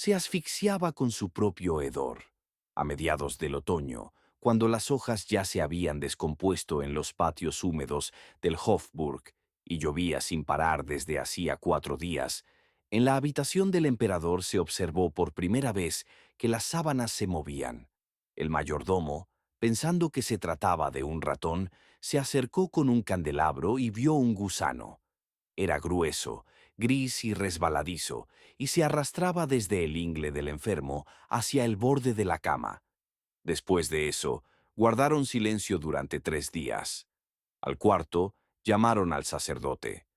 Se asfixiaba con su propio hedor. A mediados del otoño, cuando las hojas ya se habían descompuesto en los patios húmedos del Hofburg y llovía sin parar desde hacía 4 días, en la habitación del emperador se observó por primera vez que las sábanas se movían. El mayordomo, pensando que se trataba de un ratón, se acercó con un candelabro y vio un gusano. Era grueso, gris y resbaladizo, y se arrastraba desde el ingle del enfermo hacia el borde de la cama. Después de eso, guardaron silencio durante 3 días. Al cuarto, llamaron al sacerdote.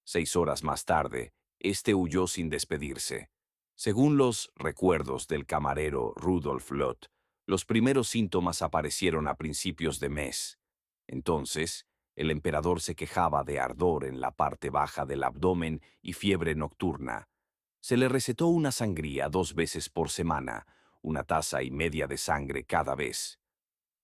6 horas más tarde, éste huyó sin despedirse. Según los recuerdos del camarero Rudolf Lott, los primeros síntomas aparecieron a principios de mes. Entonces, el emperador se quejaba de ardor en la parte baja del abdomen y fiebre nocturna. Se le recetó una sangría 2 veces por semana, 1,5 tazas de sangre cada vez.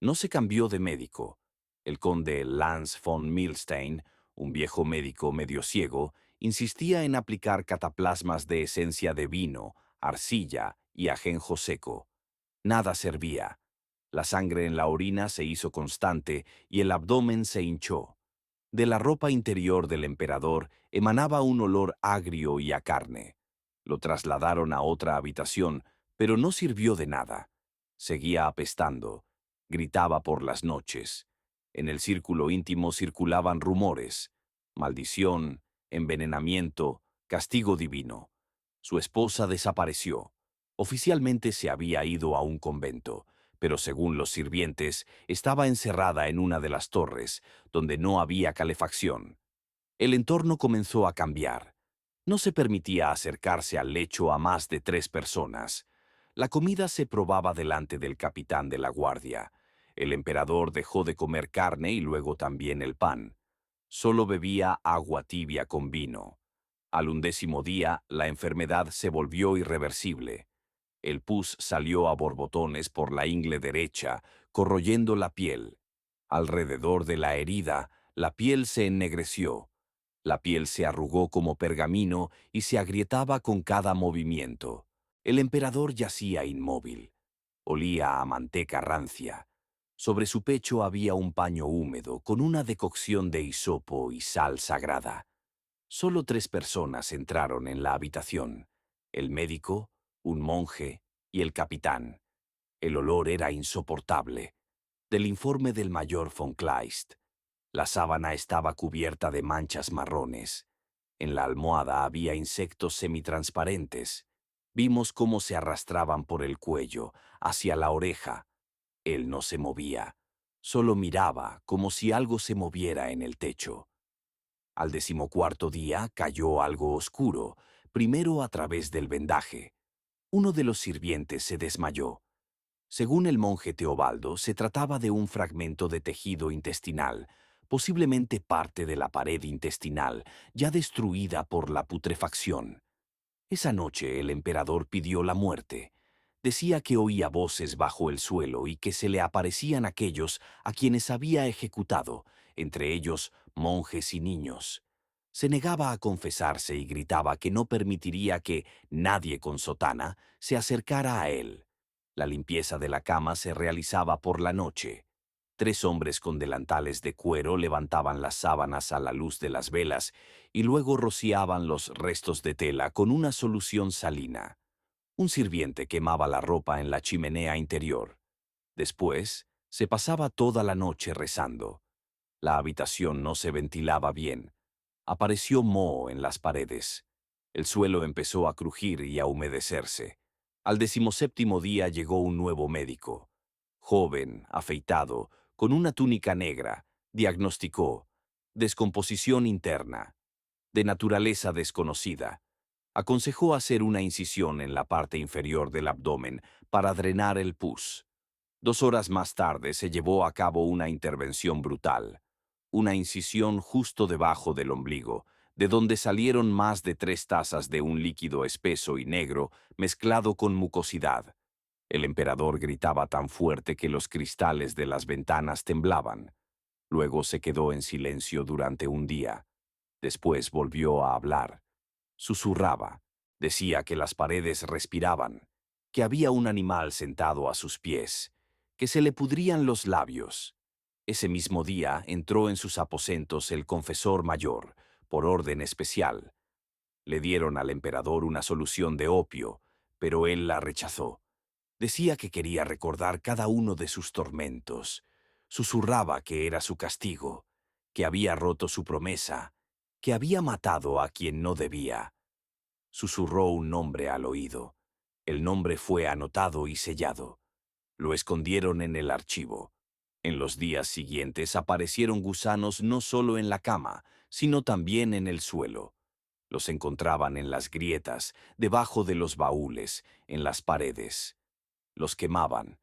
No se cambió de médico. El conde Lanz von Milstein, un viejo médico medio ciego, insistía en aplicar cataplasmas de esencia de vino, arcilla y ajenjo seco. Nada servía. La sangre en la orina se hizo constante y el abdomen se hinchó. De la ropa interior del emperador emanaba un olor agrio y a carne. Lo trasladaron a otra habitación, pero no sirvió de nada. Seguía apestando. Gritaba por las noches. En el círculo íntimo circulaban rumores. Maldición, envenenamiento, castigo divino. Su esposa desapareció. Oficialmente se había ido a un convento, pero según los sirvientes, estaba encerrada en una de las torres, donde no había calefacción. El entorno comenzó a cambiar. No se permitía acercarse al lecho a más de 3 personas. La comida se probaba delante del capitán de la guardia. El emperador dejó de comer carne y luego también el pan. Solo bebía agua tibia con vino. Al 11º día, la enfermedad se volvió irreversible. El pus salió a borbotones por la ingle derecha, corroyendo la piel. Alrededor de la herida, la piel se ennegreció. La piel se arrugó como pergamino y se agrietaba con cada movimiento. El emperador yacía inmóvil. Olía a manteca rancia. Sobre su pecho había un paño húmedo con una decocción de hisopo y sal sagrada. Solo 3 personas entraron en la habitación: el médico, un monje y el capitán. El olor era insoportable. Del informe del mayor von Kleist. La sábana estaba cubierta de manchas marrones. En la almohada había insectos semitransparentes. Vimos cómo se arrastraban por el cuello, hacia la oreja. Él no se movía. Solo miraba como si algo se moviera en el techo. Al 14º día cayó algo oscuro, primero a través del vendaje. Uno de los sirvientes se desmayó. Según el monje Teobaldo, se trataba de un fragmento de tejido intestinal, posiblemente parte de la pared intestinal, ya destruida por la putrefacción. Esa noche el emperador pidió la muerte. Decía que oía voces bajo el suelo y que se le aparecían aquellos a quienes había ejecutado, entre ellos monjes y niños. Se negaba a confesarse y gritaba que no permitiría que nadie con sotana se acercara a él. La limpieza de la cama se realizaba por la noche. 3 hombres con delantales de cuero levantaban las sábanas a la luz de las velas y luego rociaban los restos de tela con una solución salina. Un sirviente quemaba la ropa en la chimenea interior. Después, se pasaba toda la noche rezando. La habitación no se ventilaba bien. Apareció moho en las paredes. El suelo empezó a crujir y a humedecerse. Al 17º día llegó un nuevo médico. Joven, afeitado, con una túnica negra, diagnosticó: descomposición interna, de naturaleza desconocida. Aconsejó hacer una incisión en la parte inferior del abdomen para drenar el pus. 2 horas más tarde se llevó a cabo una intervención brutal. Una incisión justo debajo del ombligo, de donde salieron más de 3 tazas de un líquido espeso y negro mezclado con mucosidad. El emperador gritaba tan fuerte que los cristales de las ventanas temblaban. Luego se quedó en silencio durante un día. Después volvió a hablar. Susurraba. Decía que las paredes respiraban, que había un animal sentado a sus pies, que se le pudrían los labios. Ese mismo día entró en sus aposentos el confesor mayor, por orden especial. Le dieron al emperador una solución de opio, pero él la rechazó. Decía que quería recordar cada uno de sus tormentos. Susurraba que era su castigo, que había roto su promesa, que había matado a quien no debía. Susurró un nombre al oído. El nombre fue anotado y sellado. Lo escondieron en el archivo. En los días siguientes aparecieron gusanos no solo en la cama, sino también en el suelo. Los encontraban en las grietas, debajo de los baúles, en las paredes. Los quemaban.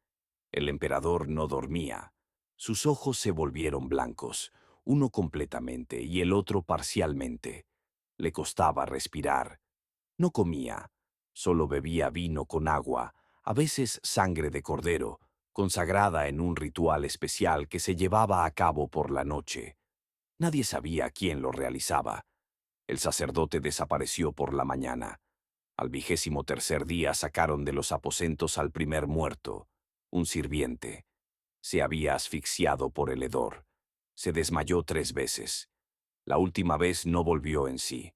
El emperador no dormía. Sus ojos se volvieron blancos, uno completamente y el otro parcialmente. Le costaba respirar. No comía, solo bebía vino con agua, a veces sangre de cordero, consagrada en un ritual especial que se llevaba a cabo por la noche. Nadie sabía quién lo realizaba. El sacerdote desapareció por la mañana. Al 23.º día sacaron de los aposentos al primer muerto, un sirviente. Se había asfixiado por el hedor. Se desmayó 3 veces. La última vez no volvió en sí.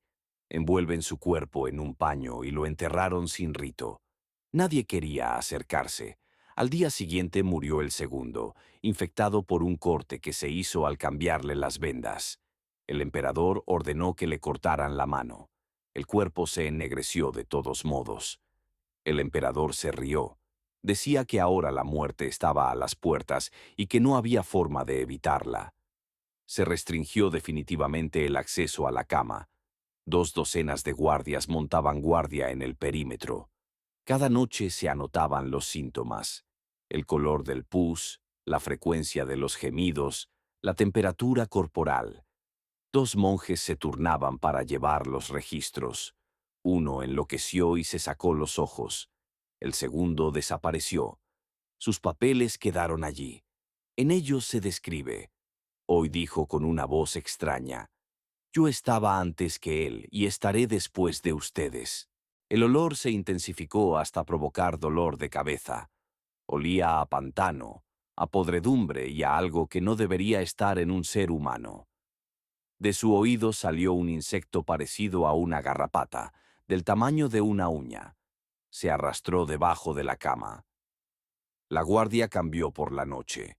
Envuelven su cuerpo en un paño y lo enterraron sin rito. Nadie quería acercarse. Al día siguiente murió el segundo, infectado por un corte que se hizo al cambiarle las vendas. El emperador ordenó que le cortaran la mano. El cuerpo se ennegreció de todos modos. El emperador se rió. Decía que ahora la muerte estaba a las puertas y que no había forma de evitarla. Se restringió definitivamente el acceso a la cama. 2 docenas de guardias montaban guardia en el perímetro. Cada noche se anotaban los síntomas: el color del pus, la frecuencia de los gemidos, la temperatura corporal. 2 monjes se turnaban para llevar los registros. Uno enloqueció y se sacó los ojos. El segundo desapareció. Sus papeles quedaron allí. En ellos se describe. Hoy dijo con una voz extraña: yo estaba antes que él y estaré después de ustedes. El olor se intensificó hasta provocar dolor de cabeza. Olía a pantano, a podredumbre y a algo que no debería estar en un ser humano. De su oído salió un insecto parecido a una garrapata, del tamaño de una uña. Se arrastró debajo de la cama. La guardia cambió por la noche.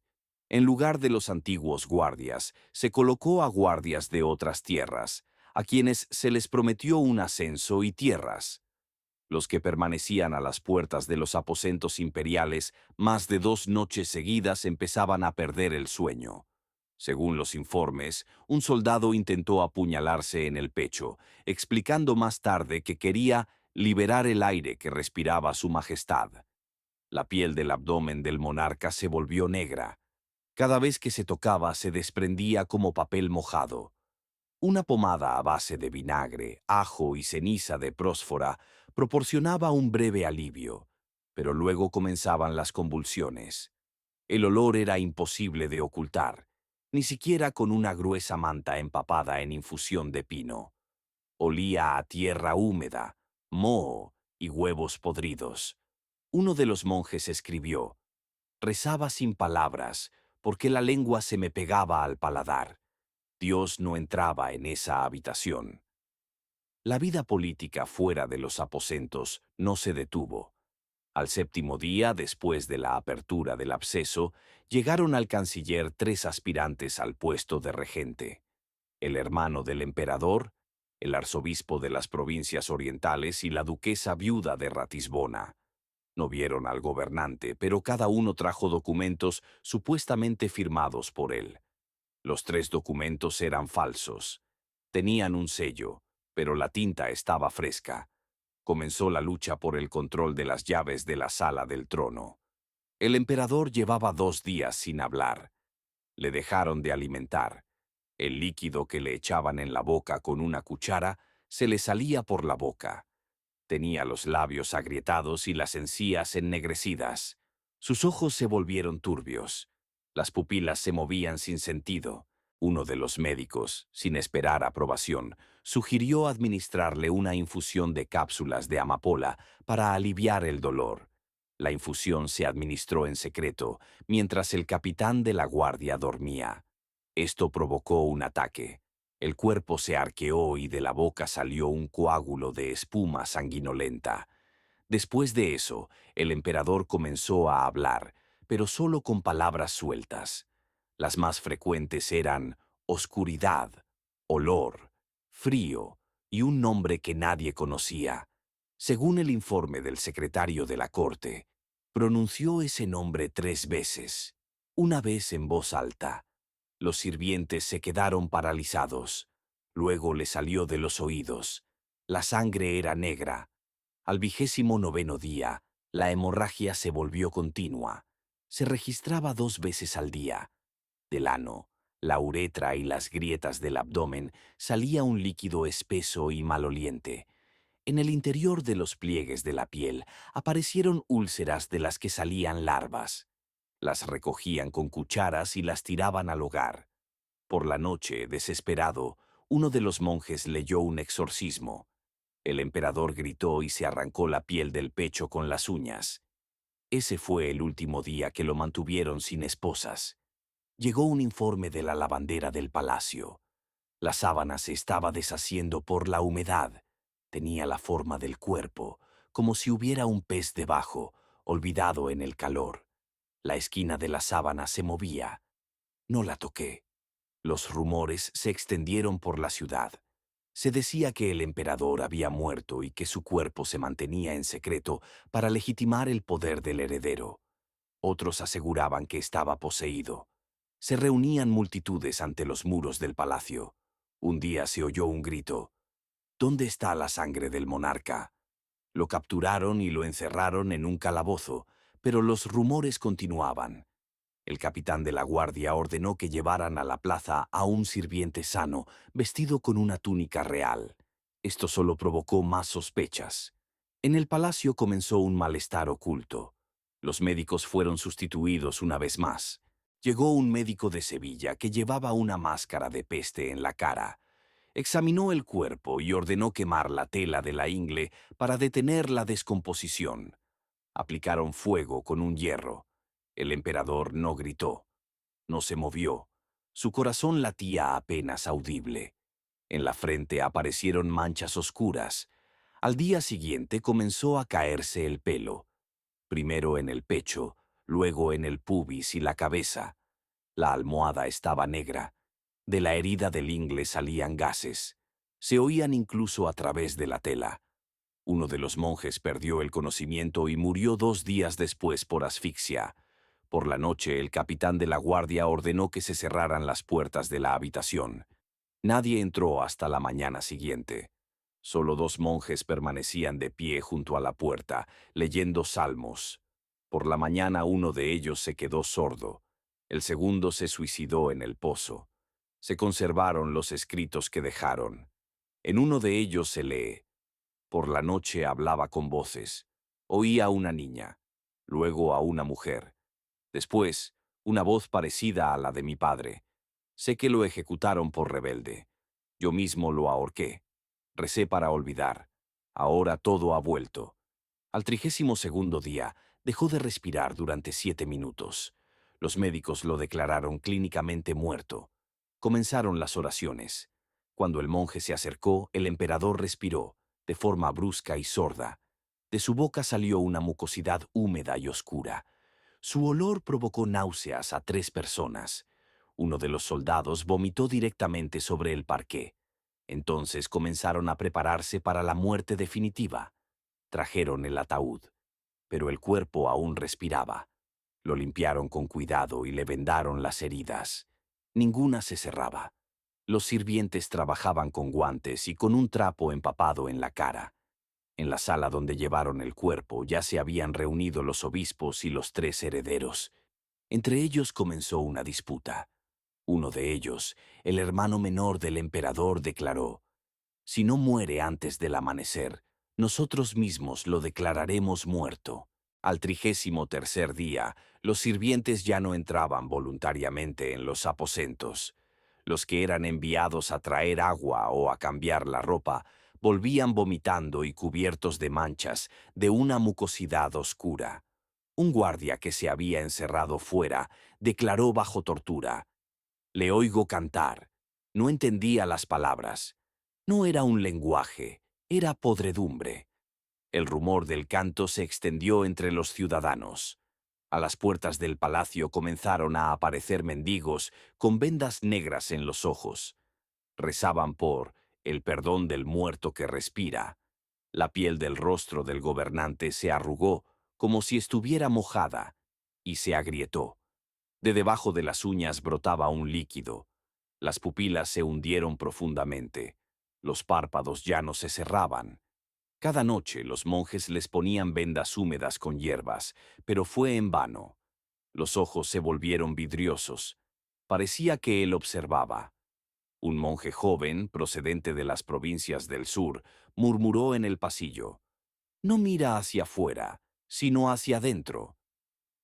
En lugar de los antiguos guardias, se colocó a guardias de otras tierras, a quienes se les prometió un ascenso y tierras. Los que permanecían a las puertas de los aposentos imperiales más de 2 noches seguidas empezaban a perder el sueño. Según los informes, un soldado intentó apuñalarse en el pecho, explicando más tarde que quería liberar el aire que respiraba su majestad. La piel del abdomen del monarca se volvió negra. Cada vez que se tocaba se desprendía como papel mojado. Una pomada a base de vinagre, ajo y ceniza de prósfora proporcionaba un breve alivio, pero luego comenzaban las convulsiones. El olor era imposible de ocultar, ni siquiera con una gruesa manta empapada en infusión de pino. Olía a tierra húmeda, moho y huevos podridos. Uno de los monjes escribió: rezaba sin palabras, porque la lengua se me pegaba al paladar. Dios no entraba en esa habitación. La vida política fuera de los aposentos no se detuvo. Al 7.º día, después de la apertura del absceso, llegaron al canciller 3 aspirantes al puesto de regente: el hermano del emperador, el arzobispo de las provincias orientales y la duquesa viuda de Ratisbona. No vieron al gobernante, pero cada uno trajo documentos supuestamente firmados por él. Los 3 documentos eran falsos. Tenían un sello, pero la tinta estaba fresca. Comenzó la lucha por el control de las llaves de la sala del trono. El emperador llevaba 2 días sin hablar. Le dejaron de alimentar. El líquido que le echaban en la boca con una cuchara se le salía por la boca. Tenía los labios agrietados y las encías ennegrecidas. Sus ojos se volvieron turbios. Las pupilas se movían sin sentido. Uno de los médicos, sin esperar aprobación, Sugirió administrarle una infusión de cápsulas de amapola para aliviar el dolor. La infusión se administró en secreto mientras el capitán de la guardia dormía. Esto provocó un ataque. El cuerpo se arqueó y de la boca salió un coágulo de espuma sanguinolenta. Después de eso, el emperador comenzó a hablar, pero solo con palabras sueltas. Las más frecuentes eran oscuridad, olor, frío y un nombre que nadie conocía. Según el informe del secretario de la corte, pronunció ese nombre 3 veces, una vez en voz alta. Los sirvientes se quedaron paralizados. Luego le salió de los oídos. La sangre era negra. Al 29º día, la hemorragia se volvió continua. Se registraba 2 veces al día. Del ano, la uretra y las grietas del abdomen salía un líquido espeso y maloliente. En el interior de los pliegues de la piel aparecieron úlceras de las que salían larvas. Las recogían con cucharas y las tiraban al hogar. Por la noche, desesperado, uno de los monjes leyó un exorcismo. El emperador gritó y se arrancó la piel del pecho con las uñas. Ese fue el último día que lo mantuvieron sin esposas. Llegó un informe de la lavandera del palacio. La sábana se estaba deshaciendo por la humedad. Tenía la forma del cuerpo, como si hubiera un pez debajo, olvidado en el calor. La esquina de la sábana se movía. No la toqué. Los rumores se extendieron por la ciudad. Se decía que el emperador había muerto y que su cuerpo se mantenía en secreto para legitimar el poder del heredero. Otros aseguraban que estaba poseído. Se reunían multitudes ante los muros del palacio. Un día se oyó un grito. ¿Dónde está la sangre del monarca? Lo capturaron y lo encerraron en un calabozo, pero los rumores continuaban. El capitán de la guardia ordenó que llevaran a la plaza a un sirviente sano, vestido con una túnica real. Esto solo provocó más sospechas. En el palacio comenzó un malestar oculto. Los médicos fueron sustituidos una vez más. Llegó un médico de Sevilla que llevaba una máscara de peste en la cara. Examinó el cuerpo y ordenó quemar la tela de la ingle para detener la descomposición. Aplicaron fuego con un hierro. El emperador no gritó, no se movió. Su corazón latía apenas audible. En la frente aparecieron manchas oscuras. Al día siguiente comenzó a caerse el pelo. Primero en el pecho, luego en el pubis y la cabeza. La almohada estaba negra. De la herida del ingle salían gases. Se oían incluso a través de la tela. Uno de los monjes perdió el conocimiento y murió 2 días después por asfixia. Por la noche, el capitán de la guardia ordenó que se cerraran las puertas de la habitación. Nadie entró hasta la mañana siguiente. Solo 2 monjes permanecían de pie junto a la puerta, leyendo salmos. Por la mañana uno de ellos se quedó sordo. El segundo se suicidó en el pozo. Se conservaron los escritos que dejaron. En uno de ellos se lee: por la noche hablaba con voces. Oía a una niña, luego a una mujer. Después, una voz parecida a la de mi padre. Sé que lo ejecutaron por rebelde. Yo mismo lo ahorqué. Recé para olvidar. Ahora todo ha vuelto. Al 32º día, dejó de respirar durante 7 minutos. Los médicos lo declararon clínicamente muerto. Comenzaron las oraciones. Cuando el monje se acercó, el emperador respiró, de forma brusca y sorda. De su boca salió una mucosidad húmeda y oscura. Su olor provocó náuseas a 3 personas. Uno de los soldados vomitó directamente sobre el parqué. Entonces comenzaron a prepararse para la muerte definitiva. Trajeron el ataúd, pero el cuerpo aún respiraba. Lo limpiaron con cuidado y le vendaron las heridas. Ninguna se cerraba. Los sirvientes trabajaban con guantes y con un trapo empapado en la cara. En la sala donde llevaron el cuerpo ya se habían reunido los obispos y los 3 herederos. Entre ellos comenzó una disputa. Uno de ellos, el hermano menor del emperador, declaró: si no muere antes del amanecer, nosotros mismos lo declararemos muerto. Al 33º día, los sirvientes ya no entraban voluntariamente en los aposentos. Los que eran enviados a traer agua o a cambiar la ropa volvían vomitando y cubiertos de manchas de una mucosidad oscura. Un guardia que se había encerrado fuera declaró bajo tortura: «Le oigo cantar. No entendía las palabras. No era un lenguaje, era podredumbre». El rumor del canto se extendió entre los ciudadanos. A las puertas del palacio comenzaron a aparecer mendigos con vendas negras en los ojos. Rezaban por el perdón del muerto que respira. La piel del rostro del gobernante se arrugó como si estuviera mojada y se agrietó. De debajo de las uñas brotaba un líquido. Las pupilas se hundieron profundamente. Los párpados ya no se cerraban. Cada noche los monjes les ponían vendas húmedas con hierbas, pero fue en vano. Los ojos se volvieron vidriosos. Parecía que él observaba. Un monje joven, procedente de las provincias del sur, murmuró en el pasillo: «No mira hacia afuera, sino hacia adentro».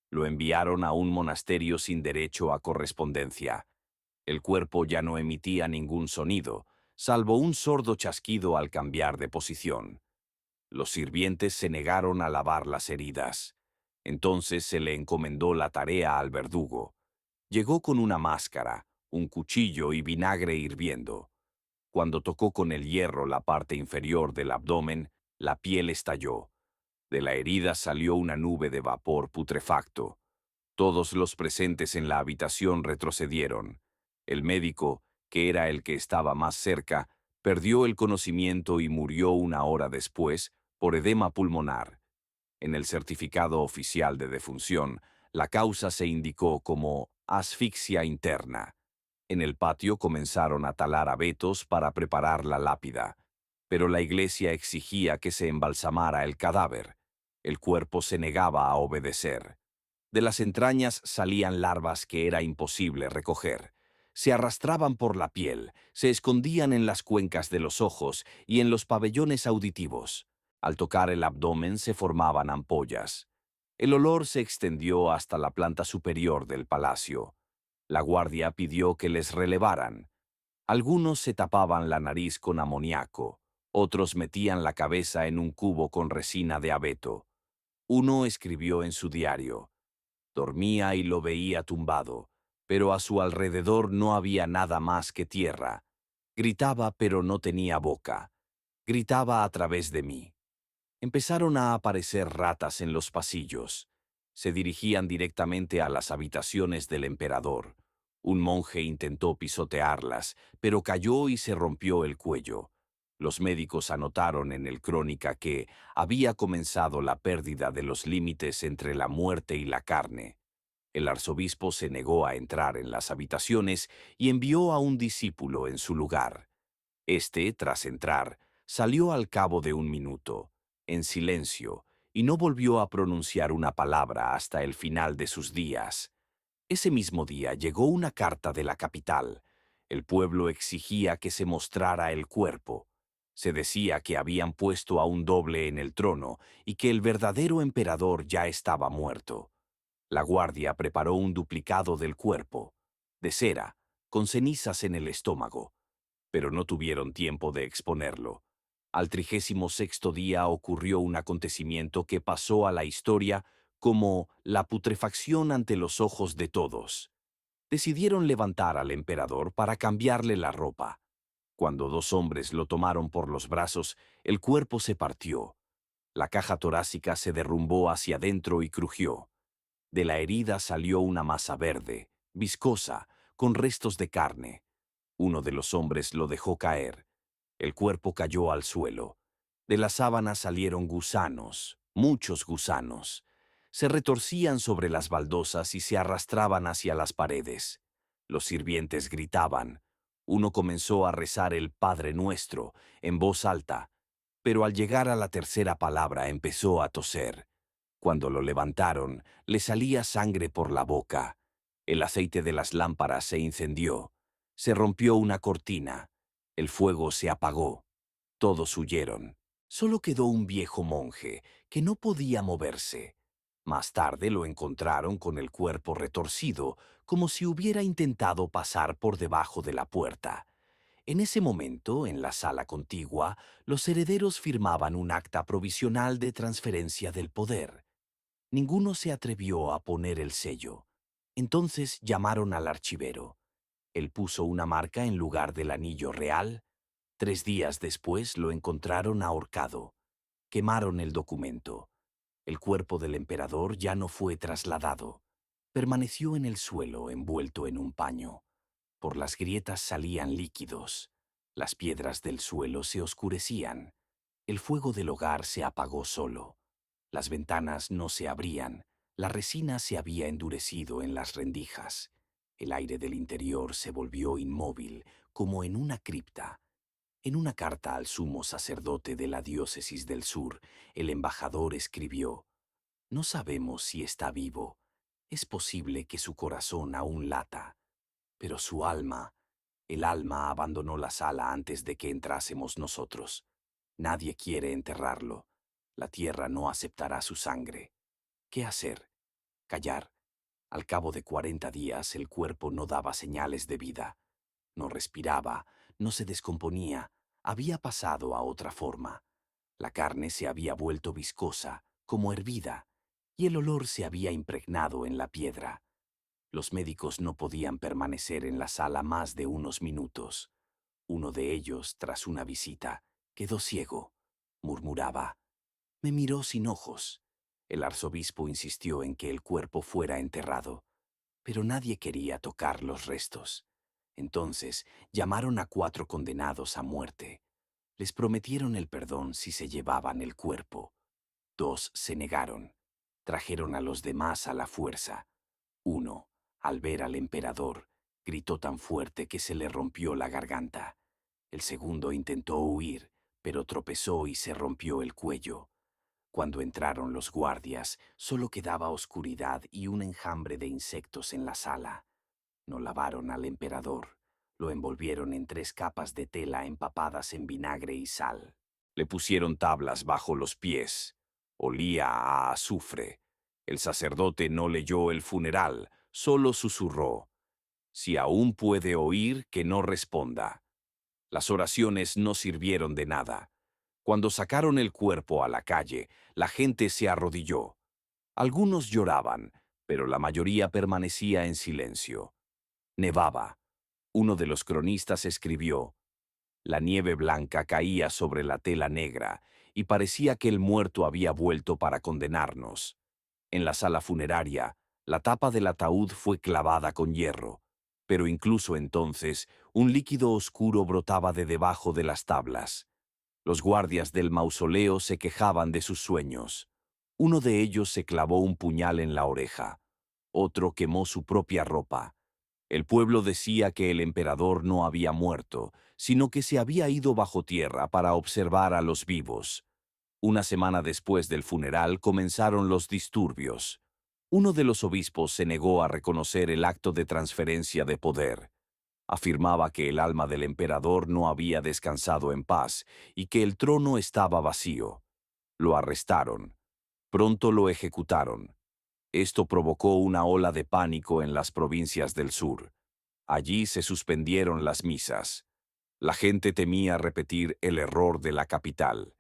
Lo enviaron a un monasterio sin derecho a correspondencia. El cuerpo ya no emitía ningún sonido, salvo un sordo chasquido al cambiar de posición. Los sirvientes se negaron a lavar las heridas. Entonces se le encomendó la tarea al verdugo. Llegó con una máscara, un cuchillo y vinagre hirviendo. Cuando tocó con el hierro la parte inferior del abdomen, la piel estalló. De la herida salió una nube de vapor putrefacto. Todos los presentes en la habitación retrocedieron. El médico, que era el que estaba más cerca, perdió el conocimiento y murió una hora después por edema pulmonar. En el certificado oficial de defunción, la causa se indicó como asfixia interna. En el patio comenzaron a talar abetos para preparar la lápida, pero la iglesia exigía que se embalsamara el cadáver. El cuerpo se negaba a obedecer. De las entrañas salían larvas que era imposible recoger. Se arrastraban por la piel, se escondían en las cuencas de los ojos y en los pabellones auditivos. Al tocar el abdomen se formaban ampollas. El olor se extendió hasta la planta superior del palacio. La guardia pidió que les relevaran. Algunos se tapaban la nariz con amoníaco, otros metían la cabeza en un cubo con resina de abeto. Uno escribió en su diario: «Dormía y lo veía tumbado, pero a su alrededor no había nada más que tierra. Gritaba pero no tenía boca. Gritaba a través de mí». Empezaron a aparecer ratas en los pasillos. Se dirigían directamente a las habitaciones del emperador. Un monje intentó pisotearlas, pero cayó y se rompió el cuello. Los médicos anotaron en el crónica que había comenzado la pérdida de los límites entre la muerte y la carne. El arzobispo se negó a entrar en las habitaciones y envió a un discípulo en su lugar. Este, tras entrar, salió al cabo de un minuto, en silencio, y no volvió a pronunciar una palabra hasta el final de sus días. Ese mismo día llegó una carta de la capital. El pueblo exigía que se mostrara el cuerpo. Se decía que habían puesto a un doble en el trono y que el verdadero emperador ya estaba muerto. La guardia preparó un duplicado del cuerpo, de cera, con cenizas en el estómago, pero no tuvieron tiempo de exponerlo. Al 36º día ocurrió un acontecimiento que pasó a la historia como la putrefacción ante los ojos de todos. Decidieron levantar al emperador para cambiarle la ropa. Cuando dos hombres lo tomaron por los brazos, el cuerpo se partió. La caja torácica se derrumbó hacia adentro y crujió. De la herida salió una masa verde, viscosa, con restos de carne. Uno de los hombres lo dejó caer. El cuerpo cayó al suelo. De la sábana salieron gusanos, muchos gusanos. Se retorcían sobre las baldosas y se arrastraban hacia las paredes. Los sirvientes gritaban. Uno comenzó a rezar el Padre Nuestro en voz alta, pero al llegar a la tercera palabra empezó a toser. Cuando lo levantaron, le salía sangre por la boca. El aceite de las lámparas se incendió. Se rompió una cortina. El fuego se apagó. Todos huyeron. Solo quedó un viejo monje que no podía moverse. Más tarde lo encontraron con el cuerpo retorcido, como si hubiera intentado pasar por debajo de la puerta. En ese momento, en la sala contigua, los herederos firmaban un acta provisional de transferencia del poder. Ninguno se atrevió a poner el sello. Entonces llamaron al archivero. Él puso una marca en lugar del anillo real. 3 días después lo encontraron ahorcado. Quemaron el documento. El cuerpo del emperador ya no fue trasladado. Permaneció en el suelo envuelto en un paño. Por las grietas salían líquidos. Las piedras del suelo se oscurecían. El fuego del hogar se apagó solo. Las ventanas no se abrían. La resina se había endurecido en las rendijas. El aire del interior se volvió inmóvil, como en una cripta. En una carta al sumo sacerdote de la diócesis del sur, el embajador escribió: «No sabemos si está vivo. Es posible que su corazón aún lata, pero su alma, el alma abandonó la sala antes de que entrásemos nosotros. Nadie quiere enterrarlo. La tierra no aceptará su sangre. ¿Qué hacer? Callar. Al cabo de 40 días el cuerpo no daba señales de vida. No respiraba, no se descomponía, había pasado a otra forma. La carne se había vuelto viscosa, como hervida, y el olor se había impregnado en la piedra. Los médicos no podían permanecer en la sala más de unos minutos. Uno de ellos, tras una visita, quedó ciego. Murmuraba. Me miró sin ojos. El arzobispo insistió en que el cuerpo fuera enterrado, pero nadie quería tocar los restos. Entonces llamaron a 4 condenados a muerte. Les prometieron el perdón si se llevaban el cuerpo. 2 se negaron. Trajeron a los demás a la fuerza. Uno, al ver al emperador, gritó tan fuerte que se le rompió la garganta. El segundo intentó huir, pero tropezó y se rompió el cuello. Cuando entraron los guardias, solo quedaba oscuridad y un enjambre de insectos en la sala. No lavaron al emperador. Lo envolvieron en 3 capas de tela empapadas en vinagre y sal. Le pusieron tablas bajo los pies. Olía a azufre. El sacerdote no leyó el funeral, solo susurró: «Si aún puede oír, que no responda». Las oraciones no sirvieron de nada. Cuando sacaron el cuerpo a la calle, la gente se arrodilló. Algunos lloraban, pero la mayoría permanecía en silencio. Nevaba. Uno de los cronistas escribió: «La nieve blanca caía sobre la tela negra y parecía que el muerto había vuelto para condenarnos». En la sala funeraria, la tapa del ataúd fue clavada con hierro, pero incluso entonces un líquido oscuro brotaba de debajo de las tablas. Los guardias del mausoleo se quejaban de sus sueños. Uno de ellos se clavó un puñal en la oreja. Otro quemó su propia ropa. El pueblo decía que el emperador no había muerto, sino que se había ido bajo tierra para observar a los vivos. Una semana después del funeral comenzaron los disturbios. Uno de los obispos se negó a reconocer el acto de transferencia de poder. Afirmaba que el alma del emperador no había descansado en paz y que el trono estaba vacío. Lo arrestaron. Pronto lo ejecutaron. Esto provocó una ola de pánico en las provincias del sur. Allí se suspendieron las misas. La gente temía repetir el error de la capital.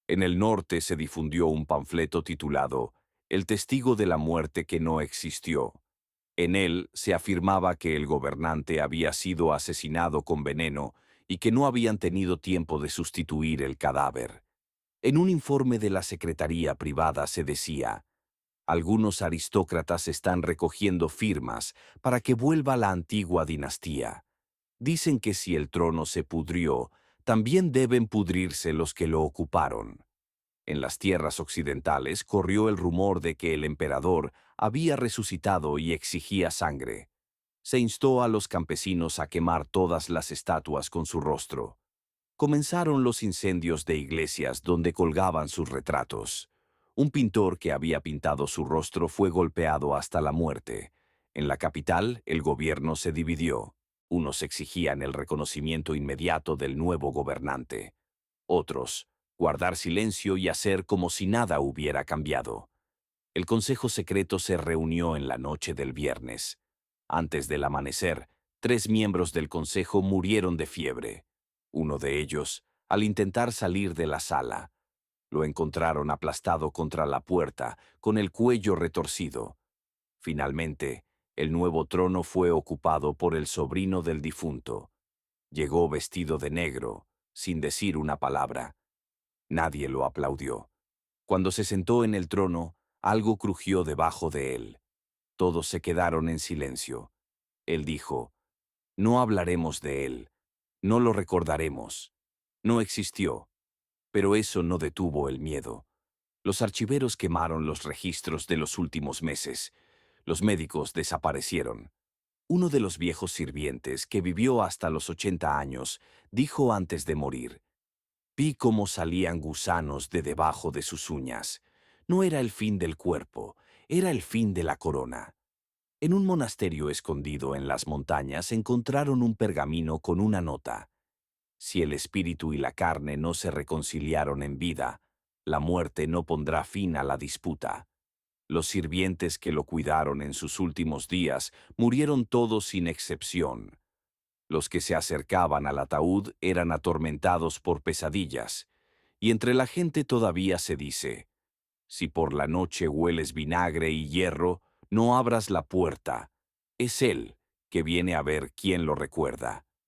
En el norte se difundió un panfleto titulado «El testigo de la muerte que no existió». En él se afirmaba que el gobernante había sido asesinado con veneno y que no habían tenido tiempo de sustituir el cadáver. En un informe de la Secretaría Privada se decía: «Algunos aristócratas están recogiendo firmas para que vuelva la antigua dinastía. Dicen que si el trono se pudrió, también deben pudrirse los que lo ocuparon». En las tierras occidentales corrió el rumor de que el emperador había resucitado y exigía sangre. Se instó a los campesinos a quemar todas las estatuas con su rostro. Comenzaron los incendios de iglesias donde colgaban sus retratos. Un pintor que había pintado su rostro fue golpeado hasta la muerte. En la capital, el gobierno se dividió. Unos exigían el reconocimiento inmediato del nuevo gobernante. Otros, guardar silencio y hacer como si nada hubiera cambiado. El consejo secreto se reunió en la noche del viernes. Antes del amanecer, 3 miembros del consejo murieron de fiebre. Uno de ellos, al intentar salir de la sala, lo encontraron aplastado contra la puerta, con el cuello retorcido. Finalmente, el nuevo trono fue ocupado por el sobrino del difunto. Llegó vestido de negro, sin decir una palabra. Nadie lo aplaudió. Cuando se sentó en el trono, algo crujió debajo de él. Todos se quedaron en silencio. Él dijo: «No hablaremos de él. No lo recordaremos. No existió». Pero eso no detuvo el miedo. Los archiveros quemaron los registros de los últimos meses. Los médicos desaparecieron. Uno de los viejos sirvientes, que vivió hasta los 80 años, dijo antes de morir: «Vi cómo salían gusanos de debajo de sus uñas. No era el fin del cuerpo, era el fin de la corona». En un monasterio escondido en las montañas encontraron un pergamino con una nota: «Si el espíritu y la carne no se reconciliaron en vida, la muerte no pondrá fin a la disputa». Los sirvientes que lo cuidaron en sus últimos días murieron todos sin excepción. Los que se acercaban al ataúd eran atormentados por pesadillas, y entre la gente todavía se dice: «Si por la noche hueles vinagre y hierro, no abras la puerta. Es él que viene a ver quién lo recuerda».